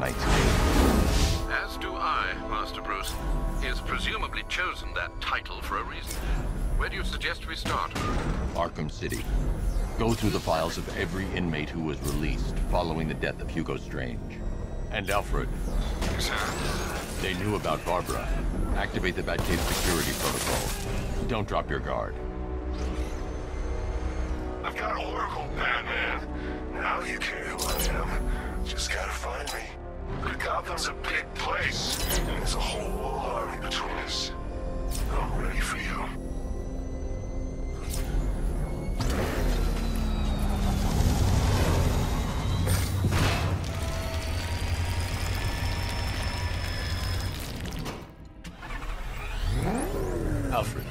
Knight's name. As do I, Master Bruce. He has presumably chosen that title for a reason. Where do you suggest we start? Arkham City. Go through the files of every inmate who was released following the death of Hugo Strange. And Alfred. Sir? They knew about Barbara. Activate the Batcave security protocol. Don't drop your guard. I've got Oracle, Batman. Now you care who I am. Just gotta find me. Gotham's a big place. There's a whole army between us. I'm ready for you. Alfred,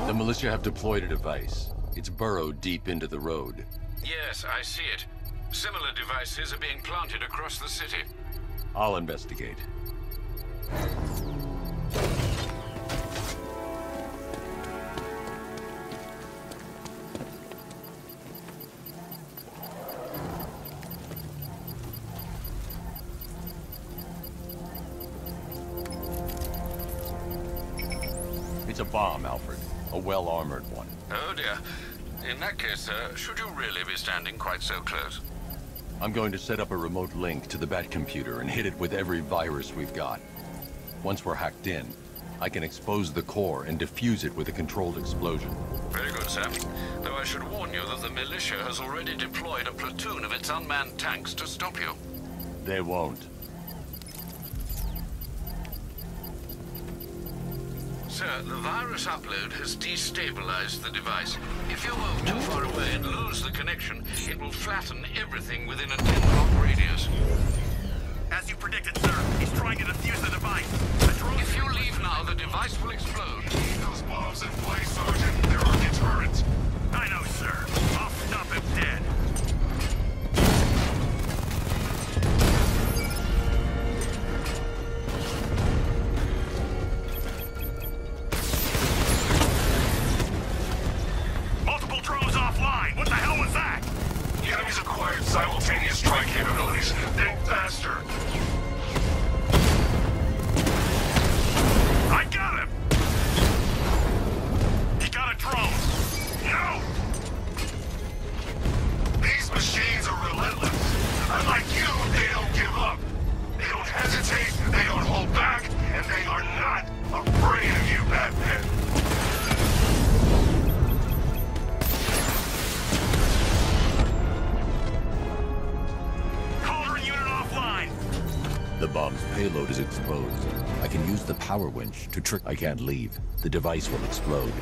the militia have deployed a device. It's burrowed deep into the road. Yes, I see it. Similar devices are being planted across the city. I'll investigate. It's a bomb, Alfred. A well-armored one. Oh dear. In that case, sir, should you really be standing quite so close? I'm going to set up a remote link to the Bat computer and hit it with every virus we've got. Once we're hacked in, I can expose the core and defuse it with a controlled explosion. Very good, sir. Though I should warn you that the militia has already deployed a platoon of its unmanned tanks to stop you. They won't. Sir, the virus upload has destabilized the device. If you move too far away and lose the connection, it will flatten everything within a 10-block radius. As you predicted, sir, he's trying to defuse the device. If you leave now, the device will explode. Keep those bombs in place, Sergeant. They're our deterrent. I know, sir. I'll stop him dead. Multiple drones offline. What the hell was that? The enemy's acquired simultaneous strike capabilities. Think faster. I got him! He got a drone. No! These machines are relentless. Unlike you, they don't give up. They don't hesitate, they don't hold back, and they are not afraid of you, Batman. Calder unit offline. The bomb's payload is exposed. I can use the power winch to trick... I can't leave. The device will explode.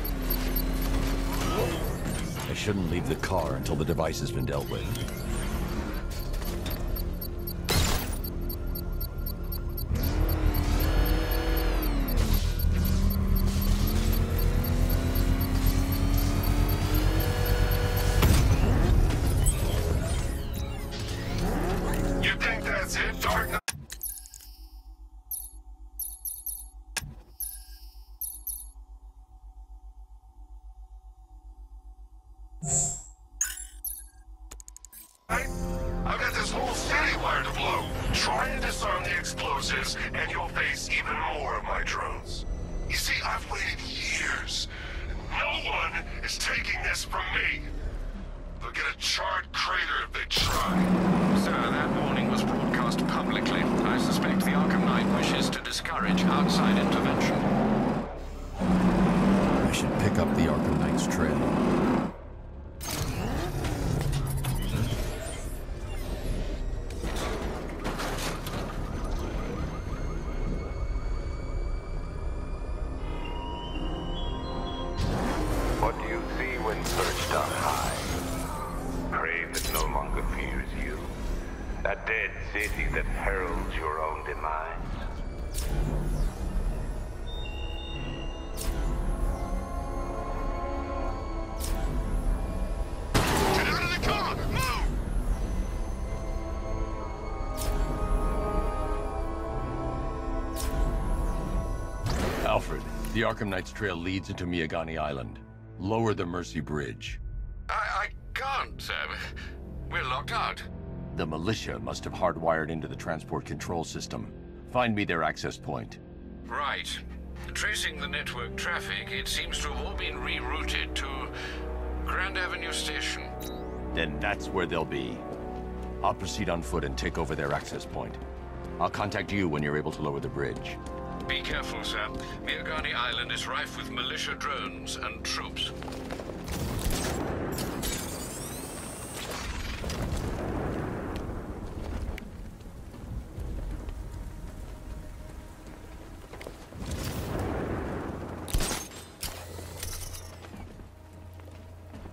I shouldn't leave the car until the device has been dealt with. You think that's it, Dark Knight? I've got this whole city wired to blow. Try and disarm the explosives, and you'll face even more of my drones. You see, I've waited years. No one is taking this from me. They'll get a charred crater if they try. Sir, that warning was broadcast publicly. I suspect the Arkham Knight wishes to discourage outside intervention. I should pick up the Arkham Knight's trail. What do you see when perched on high? Crave that no longer fears you. A dead city that heralds your own demise. Get out of the car! Move! Alfred, the Arkham Knight's trail leads into Miagani Island. Lower the Mercy Bridge. I can't, sir. We're locked out. The militia must have hardwired into the transport control system. Find me their access point. Right. Tracing the network traffic, it seems to have all been rerouted to Grand Avenue Station. Then that's where they'll be. I'll proceed on foot and take over their access point. I'll contact you when you're able to lower the bridge. Be careful, sir. Mirgani Island is rife with militia drones and troops.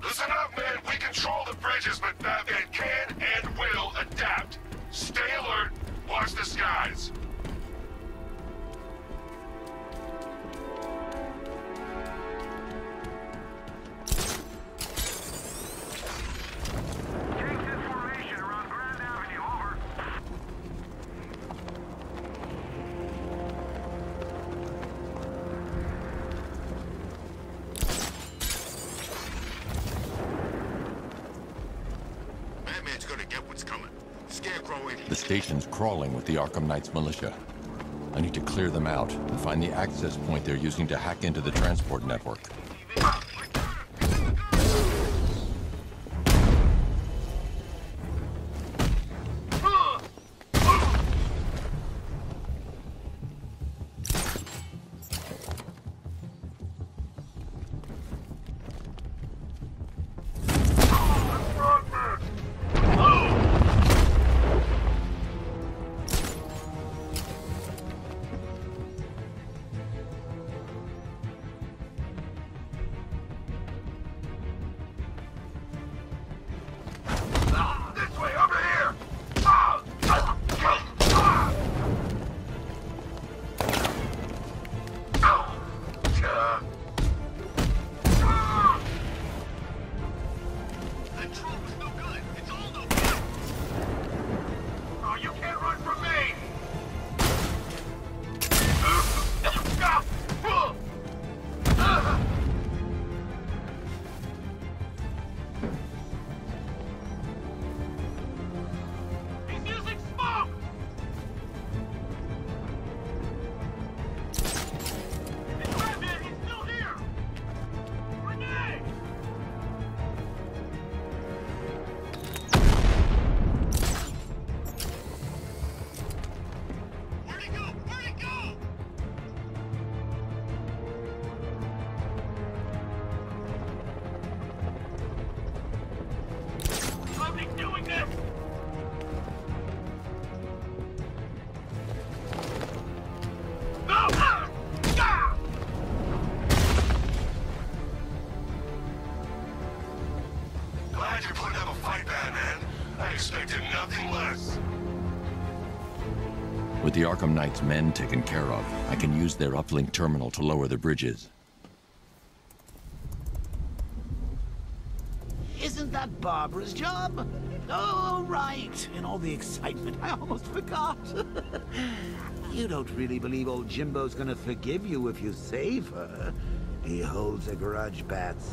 Listen up, man. We control the bridges, but Batman can and will adapt. Stay alert. Watch the skies. Batman's gonna get what's coming. Scarecrow in. The station's crawling with the Arkham Knight's militia. I need to clear them out and find the access point they're using to hack into the transport network. With the Arkham Knight's men taken care of, I can use their uplink terminal to lower the bridges. Isn't that Barbara's job? Oh, right. In all the excitement, I almost forgot. You don't really believe old Jimbo's gonna forgive you if you save her. He holds a grudge, Bats.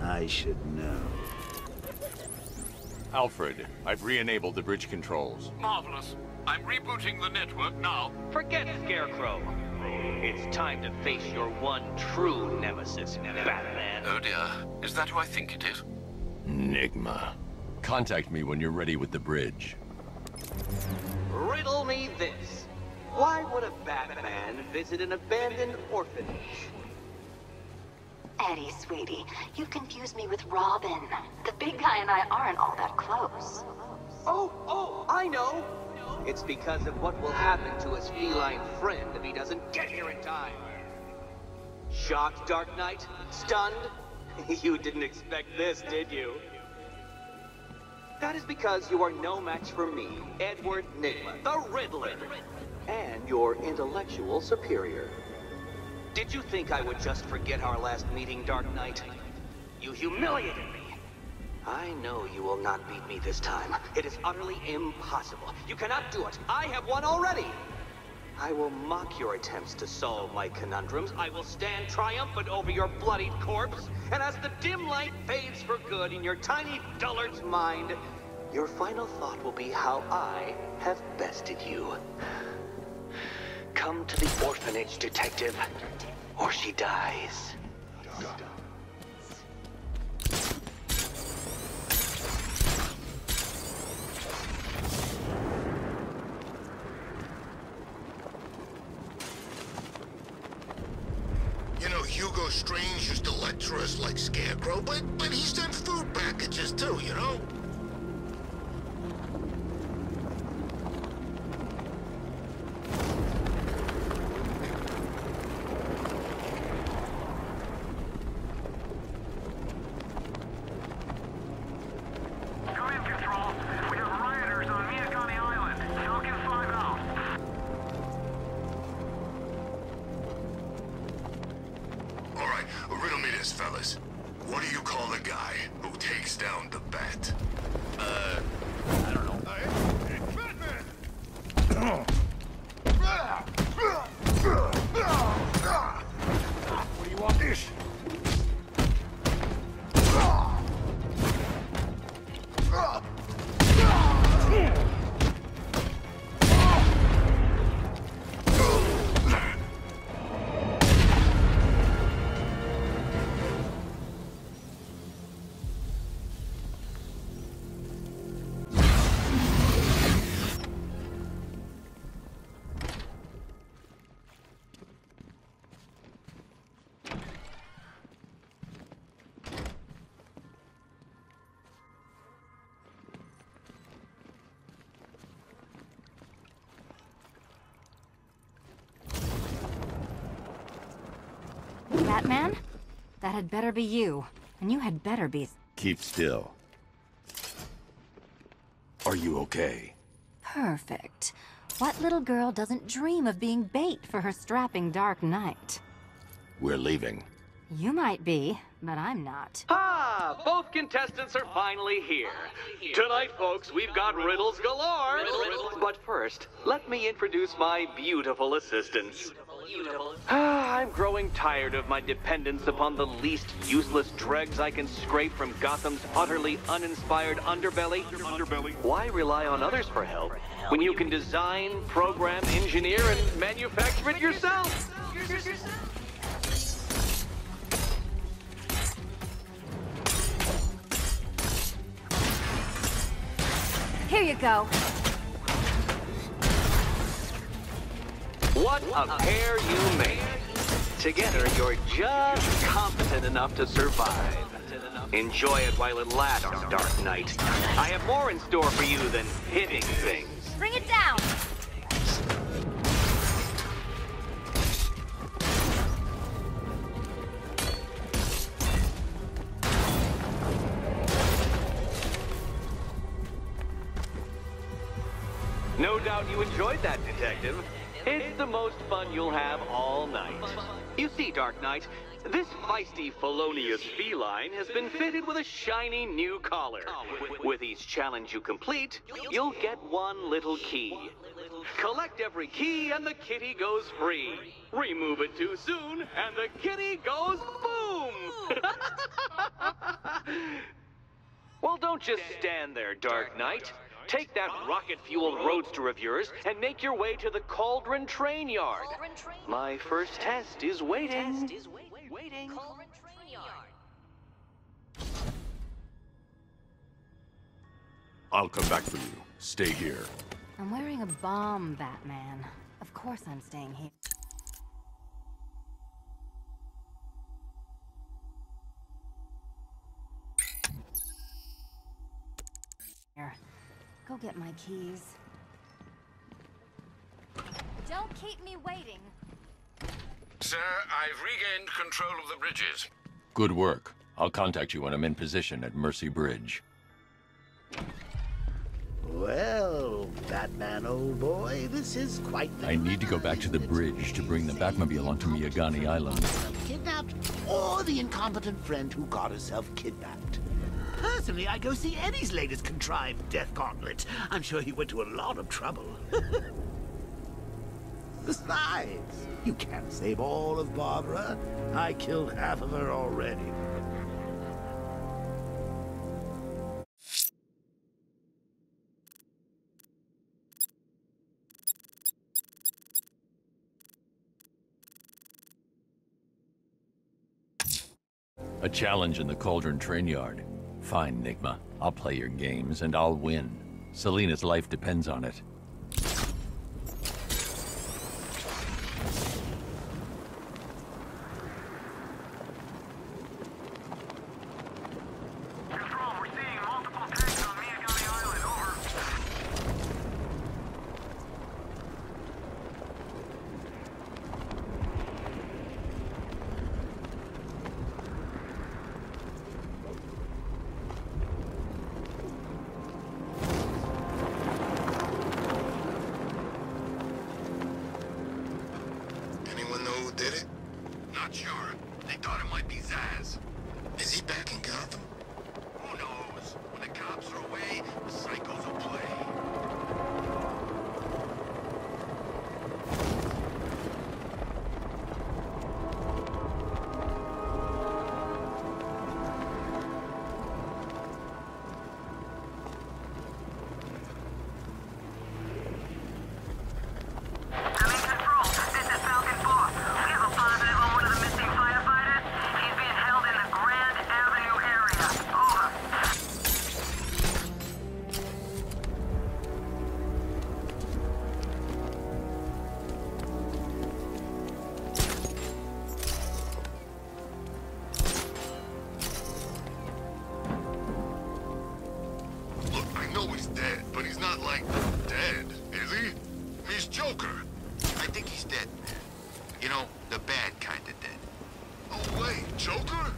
I should know. Alfred, I've re-enabled the bridge controls. Marvelous. I'm rebooting the network now. Forget Scarecrow. It's time to face your one true nemesis, Batman. Oh dear. Is that who I think it is? Enigma. Contact me when you're ready with the bridge. Riddle me this. Why would a Batman visit an abandoned orphanage? Eddie, sweetie, you confused me with Robin. The big guy and I aren't all that close. Oh, I know. It's because of what will happen to his feline friend if he doesn't get here in time. Shocked, Dark Knight? Stunned? You didn't expect this, did you? That is because you are no match for me, Edward Nygma, the Riddler, and your intellectual superior. Did you think I would just forget our last meeting, Dark Knight? You humiliated me. I know you will not beat me this time. It is utterly impossible. You cannot do it. I have won already. I will mock your attempts to solve my conundrums. I will stand triumphant over your bloodied corpse. And as the dim light fades for good in your tiny dullard's mind, your final thought will be how I have bested you. Come to the orphanage, detective, or she dies. Hugo Strange used to lecture us like Scarecrow, but he sent food packages too, you know? Command Control, we have rioters on Miyagani Island. Falcon 5 out. Alright, riddle me this, fellas. What do you call the guy who takes down the bat? I don't know. Batman! What do you want this? Batman? That had better be you. And you had better be... Keep still. Are you okay? Perfect. What little girl doesn't dream of being bait for her strapping Dark Knight? We're leaving. You might be, but I'm not. Ah, both contestants are finally here. Tonight, folks, we've got riddles galore. But first, let me introduce my beautiful assistants. I'm growing tired of my dependence upon the least useless dregs I can scrape from Gotham's utterly uninspired underbelly. Why rely on others for help when you can design, program, engineer, and manufacture it yourself? Here you go. What a pair you make. Together, you're just competent enough to survive. Enjoy it while it lasts, Dark Knight. I have more in store for you than hitting things. Bring it down! No doubt you enjoyed that, Detective. It's the most fun you'll have all night. You see, Dark Knight, this feisty, felonious feline has been fitted with a shiny new collar. With each challenge you complete, you'll get one little key. Collect every key and the kitty goes free. Remove it too soon and the kitty goes boom! Well, don't just stand there, Dark Knight. Take that rocket-fueled roadster of yours and make your way to the Cauldron Train Yard. My first test is waiting. I'll come back for you. Stay here. I'm wearing a bomb, Batman. Of course I'm staying here. Here. Go get my keys. Don't keep me waiting. Sir, I've regained control of the bridges. Good work. I'll contact you when I'm in position at Mercy Bridge. Well, Batman, old boy, this is quite the... I need to go back to the bridge to bring the Batmobile onto Miyagani Island. Kidnapped, or the incompetent friend who got herself kidnapped. Personally, I'd go see Eddie's latest contrived death gauntlet. I'm sure he went to a lot of trouble. Besides, you can't save all of Barbara. I killed half of her already. A challenge in the Cauldron train yard. Fine, Nigma. I'll play your games, and I'll win. Selena's life depends on it. Control, we're seeing multiple tanks on Miyagami Island. Over. Anyone know who did it? Not sure. They thought it might be Zaz. Is he back in Gotham? Who knows? When the cops are away, the psychos will play. Coming control. This is Falcon 4. We have a positive on one of the missing firefighters. He's being held in the Grand Avenue area. Over. Look, I know he's dead, but he's not like dead, is he? He's Joker. I think he's dead. You know, the bad kind of dead. Oh wait, Joker?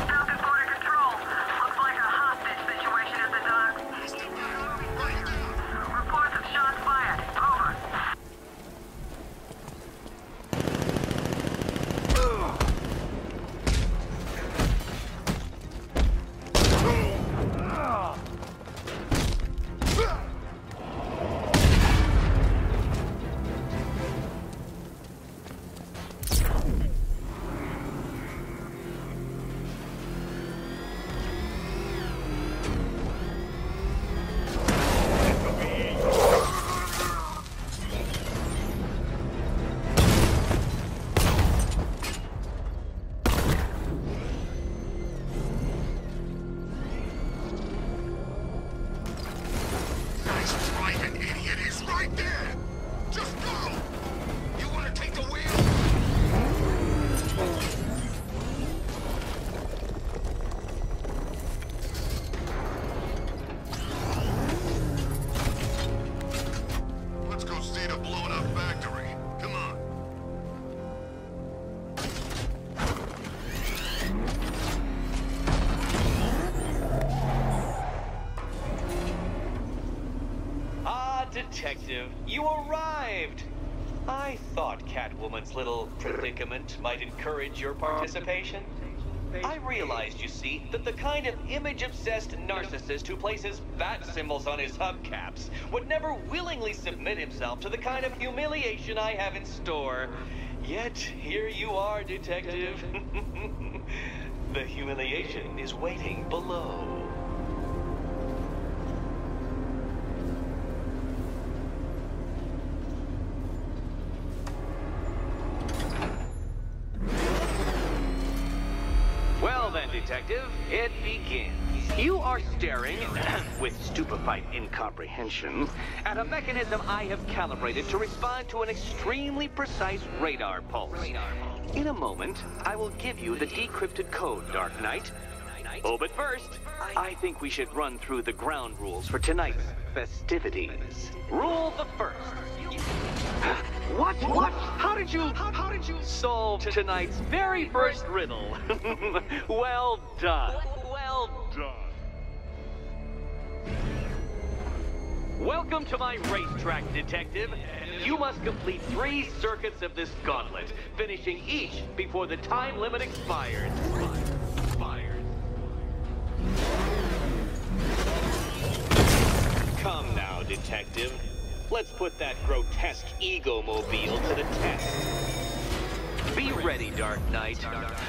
Falcon 4 to control. Looks like a hostage situation at the docks. Reports of shots fired. Over. Nice driving, idiot. He's right there. Just go. You want to take the wheel? Let's go see the blown up factory. Come on. Ah, Detective, you arrived! I thought Catwoman's little predicament might encourage your participation. I realized, you see, that the kind of image-obsessed narcissist who places bat symbols on his hubcaps would never willingly submit himself to the kind of humiliation I have in store. Yet, here you are, Detective. The humiliation is waiting below. Well then, Detective, it begins. You are staring, with stupefied incomprehension, at a mechanism I have calibrated to respond to an extremely precise radar pulse. In a moment, I will give you the decrypted code, Dark Knight. Oh, but first, I think we should run through the ground rules for tonight's festivities. Rule the first. What? How did you solve tonight's very first riddle? Well done. Well done. Welcome to my racetrack, Detective. You must complete 3 circuits of this gauntlet, finishing each before the time limit expires. Come now, Detective. Let's put that grotesque ego-mobile to the test. Be ready, Dark Knight.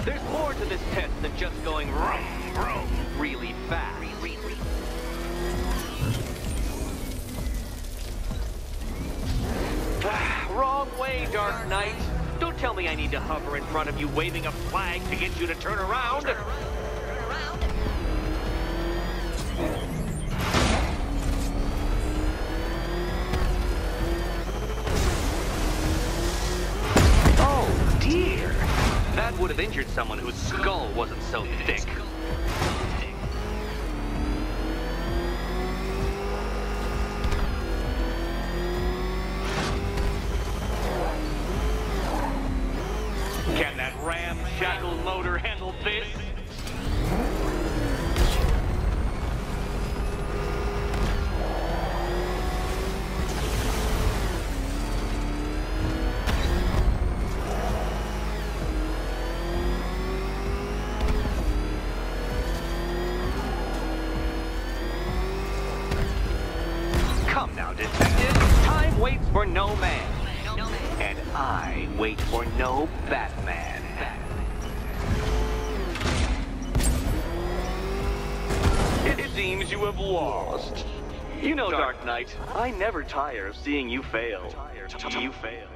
There's more to this test than just going vroom, vroom, really fast. Wrong way, Dark Knight. Don't tell me I need to hover in front of you waving a flag to get you to turn around. Oh, dear. That would have injured someone whose skull wasn't so thick. Can that ramshackle motor handle this? Come now, detective. Time waits for no man. And I wait for no Batman. It seems you have lost. You know, Dark Knight, I never tire of seeing you fail. You fail.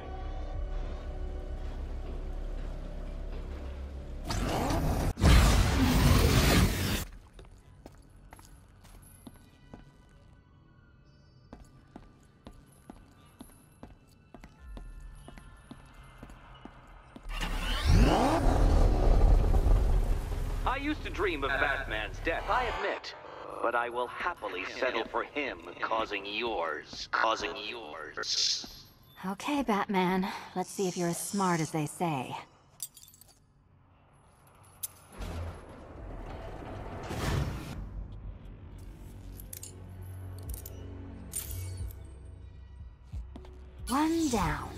I used to dream of Batman's death, I admit. But I will happily settle for him causing yours. Okay, Batman. Let's see if you're as smart as they say. One down.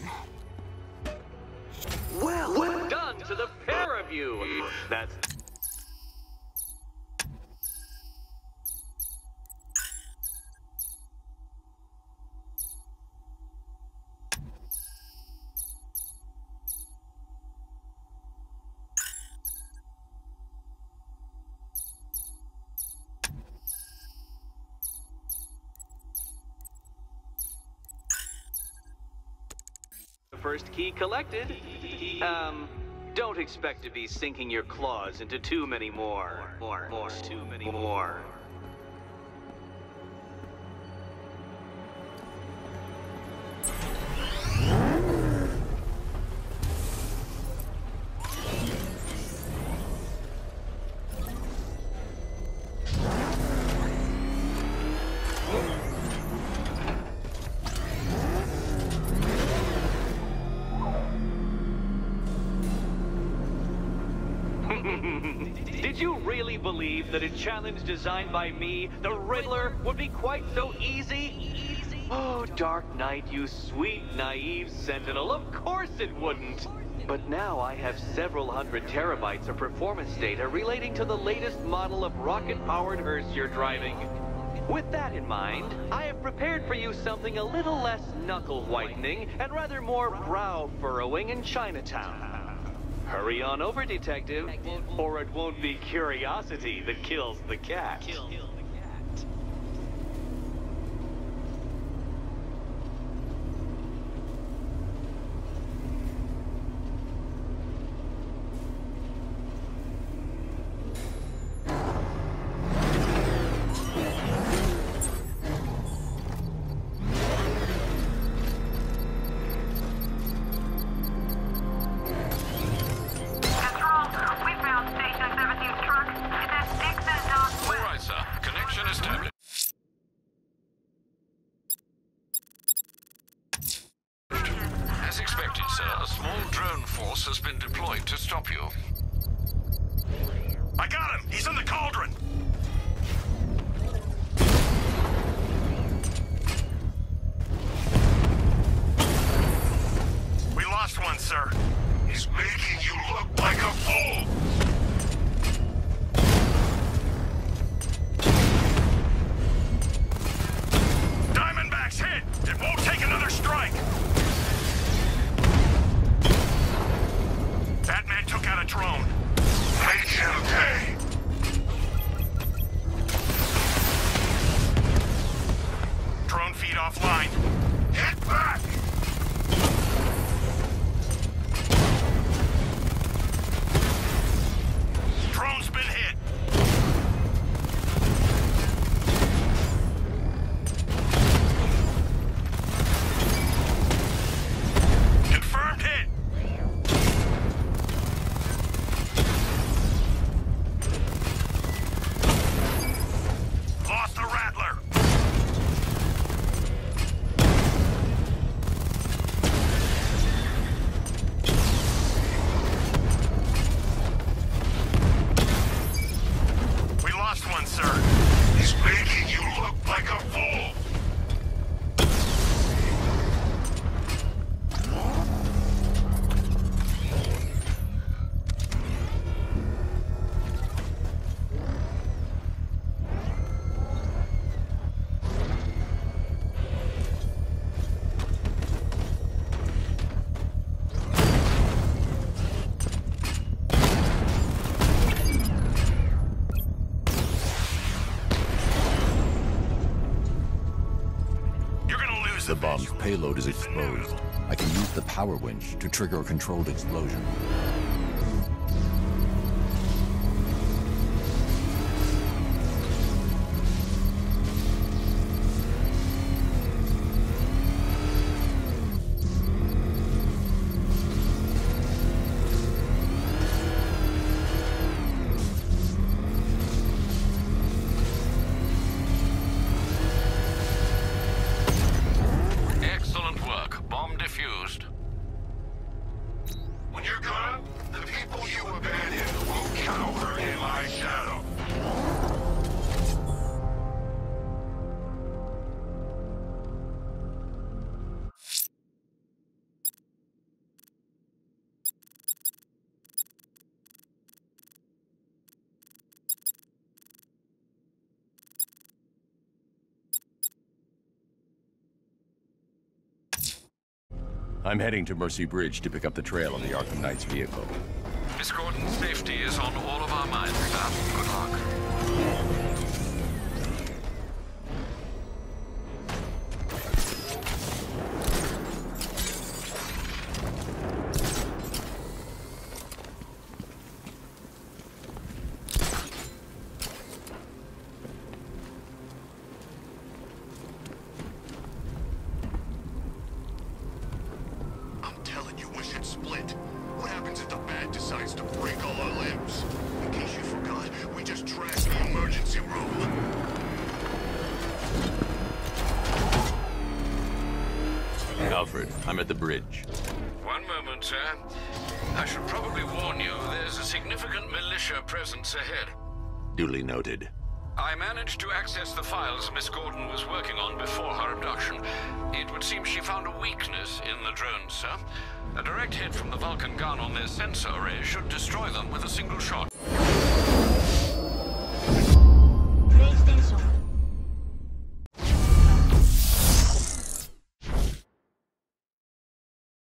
Well done to the pair of you. That's... First key collected. Don't expect to be sinking your claws into too many more. Too many more. Did you really believe that a challenge designed by me, the Riddler, would be quite so easy? Oh, Dark Knight, you sweet, naive sentinel, of course it wouldn't. But now I have several hundred terabytes of performance data relating to the latest model of rocket-powered hearse you're driving. With that in mind, I have prepared for you something a little less knuckle-whitening and rather more brow-furrowing in Chinatown. Hurry on over, detective, or it won't be curiosity that kills the cat. As expected, sir, a small drone force has been deployed to stop you. I got him! He's in the cauldron! We lost one, sir. He's making you look like a fool! Diamondback's hit! It won't take another strike! The bomb's payload is exposed. I can use the power winch to trigger a controlled explosion. When you're gone, the people you abandoned will cower in my shadow. I'm heading to Mercy Bridge to pick up the trail on the Arkham Knight's vehicle. Miss Gordon's safety is on all of our minds, sir. Good luck. Split. What happens if the Bat decides to break all our limbs? In case you forgot, we just trashed the emergency room. Alfred, I'm at the bridge. One moment, sir. I should probably warn you, there's a significant militia presence ahead. Duly noted. I managed to access the files Miss Gordon was working on before her abduction. It would seem she found a weakness in the drones, sir. A direct hit from the Vulcan gun on their sensor array should destroy them with a single shot.